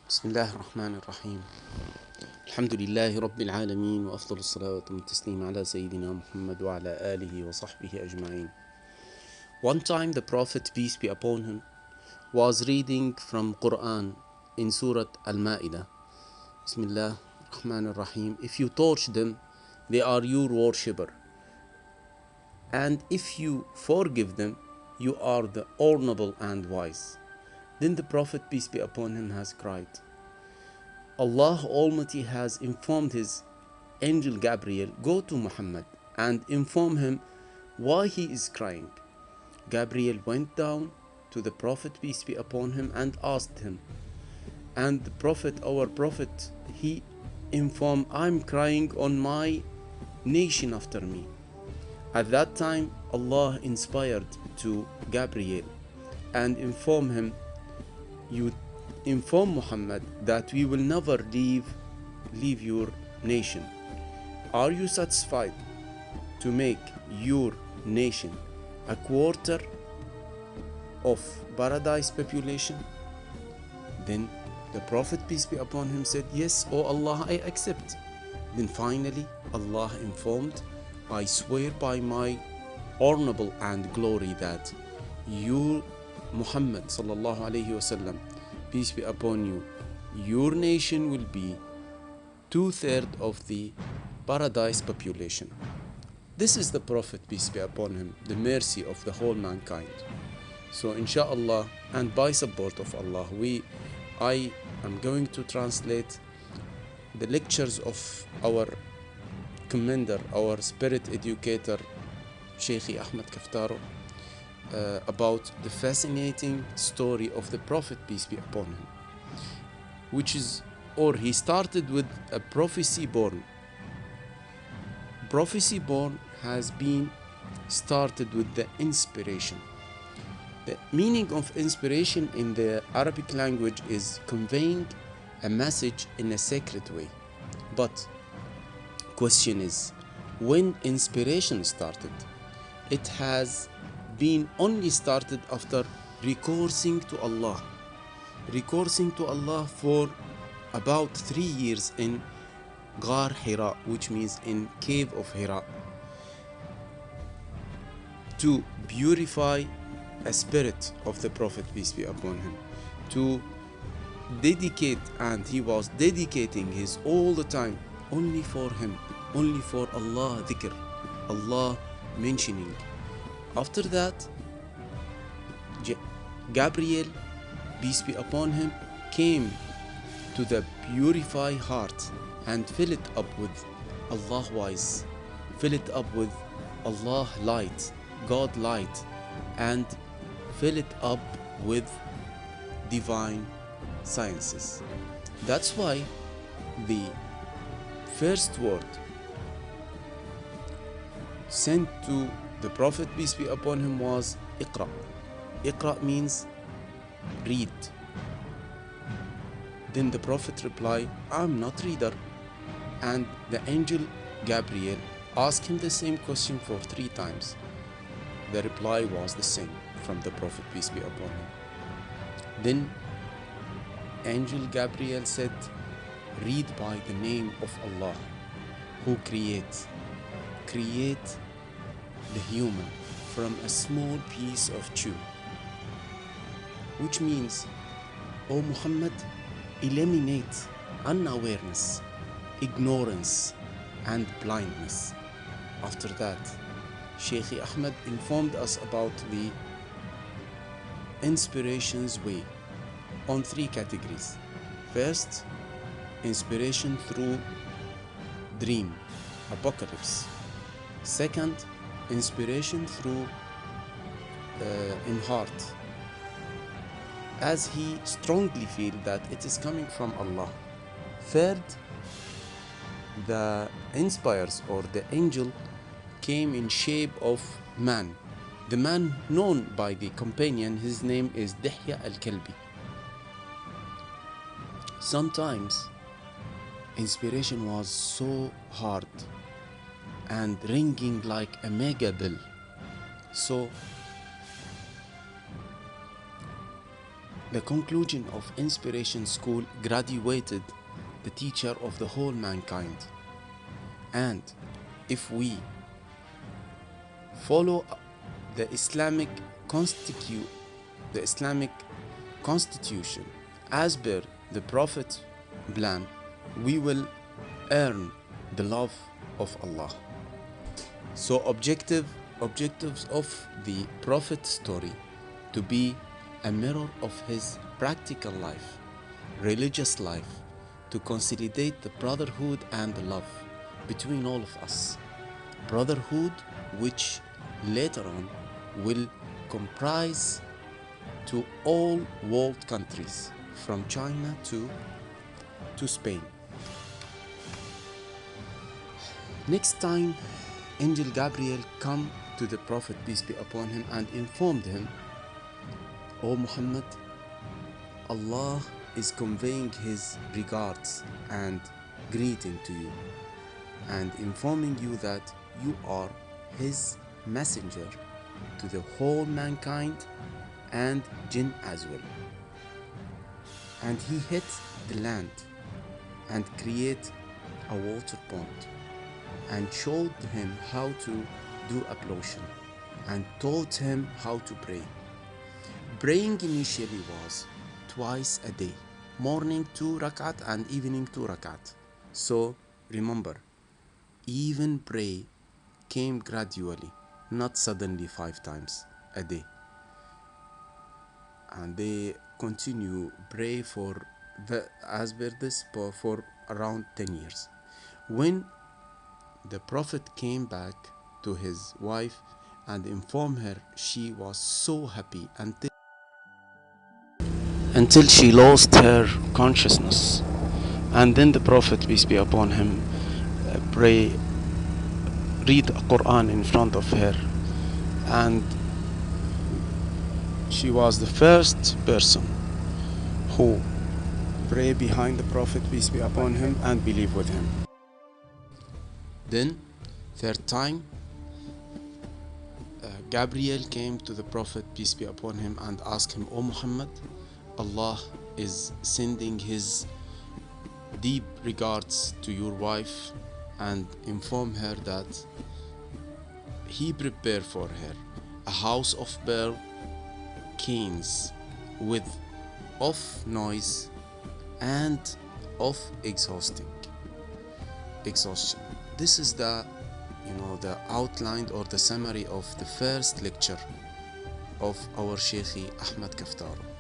بسم الله الرحمن الرحيم. الحمد لله رب العالمين، وأفضل الصلاة والتسليم على سيدنا Muhammad وعلى آله وصحبه أجمعين. One time the Prophet, peace be upon him, was reading from Quran in Surah Al-Ma'idah. Bismillah ar-Rahman ar-Rahim. If you torch them, they are your worshipper. And if you forgive them, you are the honorable and wise. Then the Prophet, peace be upon him, has cried, Allah Almighty has informed his angel Gabriel, go to Muhammad and inform him why he is crying. Gabriel went down to the Prophet, peace be upon him, and asked him. And the Prophet, our Prophet, he informed, I'm crying on my nation after me. At that time, Allah inspired to Gabriel and informed him, you inform Muhammad that we will never leave your nation. Are you satisfied to make your nation a quarter of paradise population? Then the Prophet, peace be upon him, said, yes, O Allah, I accept. Then finally Allah informed, I swear by my honorable and glory that you, Muhammad sallallahu alayhi wasallam, peace be upon you, your nation will be 2/3 of the paradise population. This is the Prophet, peace be upon him, the mercy of the whole mankind. So inshallah, and by support of Allah, I am going to translate the lectures of our commender, our spirit educator, Sheikh Ahmed Kaftaro, about the fascinating story of the Prophet, peace be upon him, he started with a prophecy born. Prophecy born has been started with the inspiration. The meaning of inspiration in the Arabic language is conveying a message in a sacred way. But question is, when inspiration started? It has been only started after recoursing to Allah for about 3 years in Ghar Hira, which means in cave of Hira, to purify a spirit of the Prophet, peace be upon him, to dedicate, and he was dedicating his all the time only for him, only for Allah dhikr, Allah mentioning. After that, Gabriel, peace be upon him, came to the purified heart and fill it up with Allah wise, fill it up with Allah light, God light, and fill it up with divine sciences. That's why the first word sent to the Prophet, peace be upon him, was Iqra. Iqra means read. Then the Prophet replied, I'm not reader. And the angel Gabriel asked him the same question for 3 times. The reply was the same from the Prophet, peace be upon him. Then angel Gabriel said, read by the name of Allah, who creates the human from a small piece of chew. Which means, O Muhammad, eliminate unawareness, ignorance, and blindness. After that, Sheikh Ahmed informed us about the inspiration's way on 3 categories. First, inspiration through dream, apocalypse. Second, inspiration through in heart, as he strongly feel that it is coming from Allah. Third, the inspires or the angel came in shape of man. The man known by the companion, his name is Dihya al-Kalbi. Sometimes inspiration was so hard and ringing like a mega bell. So the conclusion of Inspiration School graduated the teacher of the whole mankind. And if we follow the Islamic constitution as per the Prophet's plan, we will earn the love of Allah. So objectives of the Prophet's story to be a mirror of his practical life, religious life, to consolidate the brotherhood and the love between all of us. Brotherhood which later on will comprise to all world countries from China to Spain. Next time Angel Gabriel come to the Prophet, peace be upon him, and informed him, O Muhammad, Allah is conveying his regards and greeting to you and informing you that you are his messenger to the whole mankind and jinn as well. And he hit the land and create a water pond and showed him how to do ablution and taught him how to pray. Praying initially was twice a day, morning 2 rakat and evening 2 rakat. So remember, even pray came gradually, not suddenly 5 times a day. And they continue pray as per this for around 10 years. When the Prophet came back to his wife and informed her, she was so happy until she lost her consciousness. And then the Prophet, peace be upon him, read Quran in front of her, and she was the first person who prayed behind the Prophet, peace be upon him, and believed with him. Then, third time, Gabriel came to the Prophet, peace be upon him, and asked him, O Muhammad, Allah is sending his deep regards to your wife and inform her that he prepared for her a house of pearl canes with off noise and of exhaustion. This is the outline or the summary of the first lecture of our Shaykh Ahmad Kaftaro.